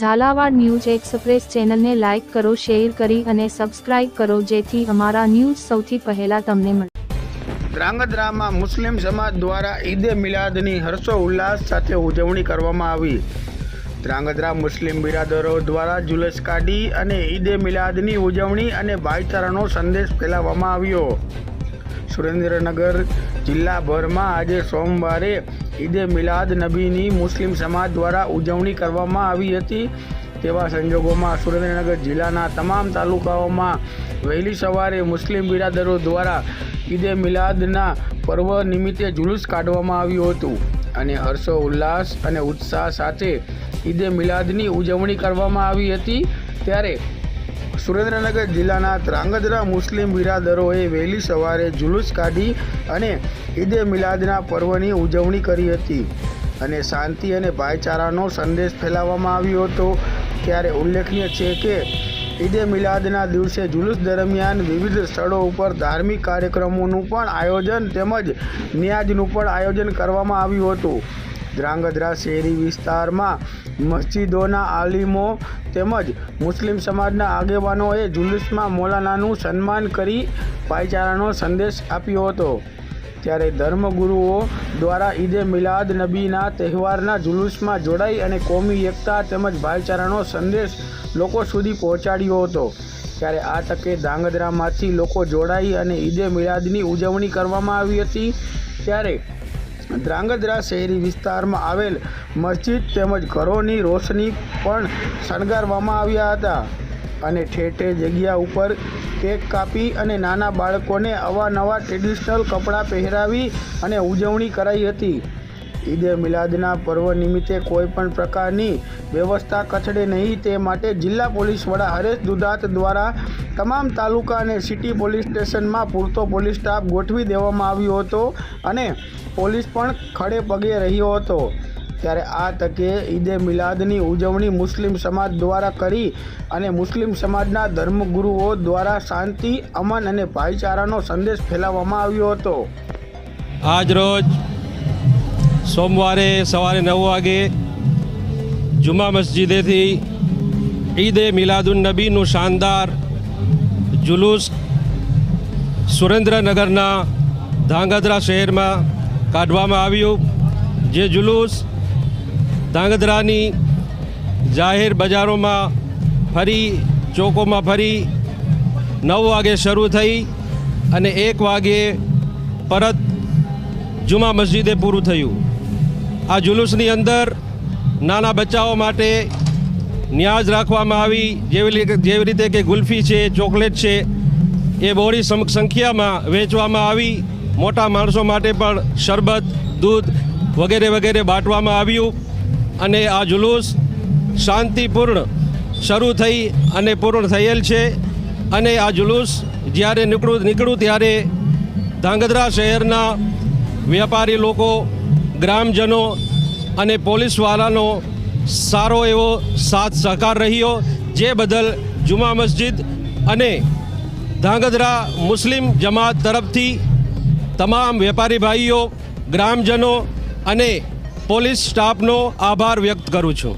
Jhalawad news express ચેનલને like કરો, share કરી અને સબસ્ક્રાઇબ કરો જેથી અમારા ન્યૂઝ સૌથી પહેલા તમને મળે। ધ્રાંગધ્રામાં મુસ્લિમ સમાજ દ્વારા ઈદે મિલાદની હર્ષો ઉલ્લાસ સાથે ઉજવણી કરવામાં આવી। ધ્રાંગધ્રા મુસ્લિમ બિરાદરો દ્વારા જુલુસ કાઢી અને ઈદે મિલાદની ઉજવણી અને ભાઈચારાનો સંદેશ ફેલાવવામાં આવ્યો। સુરેન્દ્રનગર જિલ્લાભરમાં આજે સોમવારે ઈદે મિલાદ નબીની મુસ્લિમ સમાજ દ્વારા ઉજવણી કરવામાં આવી હતી। તેવા સંજોગોમાં સુરેન્દ્રનગર જિલ્લાના તમામ તાલુકાઓમાં વહેલી સવારે મુસ્લિમ બિરાદરો દ્વારા ઈદે મિલાદના પર્વ નિમિત્તે જુલુસ કાઢવામાં આવ્યું હતું અને હર્ષો ઉલ્લાસ અને ઉત્સાહ સાથે ઈદે મિલાદની ઉજવણી કરવામાં આવી હતી। ત્યારે સુરેન્દ્રનગર જિલ્લાના ધ્રાંગધ્રા મુસ્લિમ બિરાદરોએ વહેલી સવારે જુલુસ કાઢી અને ઈદે મિલાદના પર્વની ઉજવણી કરી હતી અને શાંતિ અને ભાઈચારાનો સંદેશ ફેલાવવામાં આવ્યો હતો। ત્યારે ઉલ્લેખનીય છે કે ઈદે મિલાદના દિવસે જુલુસ દરમિયાન વિવિધ સ્થળો ઉપર ધાર્મિક કાર્યક્રમોનું પણ આયોજન તેમજ નિયાઝનું પણ આયોજન કરવામાં આવ્યું હતું। ધ્રાંગધ્રા શહેરી વિસ્તારમાં મસ્જિદોના આલિમો તેમજ મુસ્લિમ સમાજના આગેવાનોએ જુલુસમાં મૌલાનાનું સન્માન કરી ભાઈચારાનો સંદેશ આપ્યો હતો। ત્યારે ધર્મગુરુઓ દ્વારા ઈદે મિલાદ નબીના તહેવારના જુલુસમાં જોડાઈ અને કોમી એકતા તેમજ ભાઈચારાનો સંદેશ લોકો સુધી પહોંચાડ્યો હતો। ત્યારે આ તકે ધ્રાંગધ્રામાંથી લોકો જોડાઈ અને ઈદે મિલાદની ઉજવણી કરવામાં આવી હતી। ત્યારે ધ્રાંગધ્રા શહેરી વિસ્તારમાં આવેલ મસ્જિદ તેમજ ઘરોની રોશની પણ શણગારવામાં આવ્યા હતા અને ઠેર ઠેર જગ્યા ઉપર કેક કાપી અને નાના બાળકોને અવાનવા ટ્રેડિશનલ કપડાં પહેરાવી અને ઉજવણી કરાઈ હતી। ઈદે મિલાદના પર્વ નિમિત્તે કોઈ પણ પ્રકારની વ્યવસ્થા કથળે નહીં તે માટે જિલ્લા પોલીસ વડા હરેશ દુધાત દ્વારા તમામ તાલુકા અને સિટી પોલીસ સ્ટેશનમાં પૂરતો પોલીસ સ્ટાફ ગોઠવી દેવામાં આવ્યો હતો અને પોલીસ પણ ખડે પગે રહ્યો હતો। ત્યારે આ તકે ઈદે મિલાદની ઉજવણી મુસ્લિમ સમાજ દ્વારા કરી અને મુસ્લિમ સમાજના ધર્મગુરુઓ દ્વારા શાંતિ, અમન અને ભાઈચારાનો સંદેશ ફેલાવવામાં આવ્યો હતો। આજ રોજ સોમવારે સવારે 9 વાગે જુમા મસ્જિદેથી ઈદે મિલાદુન નબીનું શાનદાર જુલુસ સુરેન્દ્રનગરના ધ્રાંગધ્રા શહેરમાં કાઢવામાં આવ્યું। જે જુલુસ ધ્રાંગધ્રાની જાહેર બજારોમાં ફરી, ચોકોમાં ફરી 9 વાગે શરૂ થઈ અને 1 વાગે પરત જુમા મસ્જિદે પૂરું થયું। આ જુલુસની અંદર નાના બચ્ચાઓ માટે નિયાઝ રાખવામાં આવી, જેવી રીતે કે ગુલ્ફી છે, ચોકલેટ છે, એ બહોળી સંખ્યામાં વેચવામાં આવી। મોટા માણસો માટે પણ શરબત, દૂધ વગેરે વગેરે બાંટવામાં આવ્યું અને આ જુલુસ શાંતિપૂર્ણ શરૂ થઈ અને પૂર્ણ થયેલ છે। અને આ જુલુસ જ્યારે નીકળ્યું ત્યારે ધ્રાંગધ્રા શહેરના વેપારી લોકો, ગ્રામજનો અને પોલીસવાળાનો સારો એવો સાથ સહકાર રહ્યો, જે બદલ જુમા મસ્જિદ અને ધ્રાંગધ્રા મુસ્લિમ જમાત તરફથી તમામ વેપારી ભાઈઓ, ગ્રામજનો અને પોલીસ સ્ટાફનો આભાર વ્યક્ત કરું છું।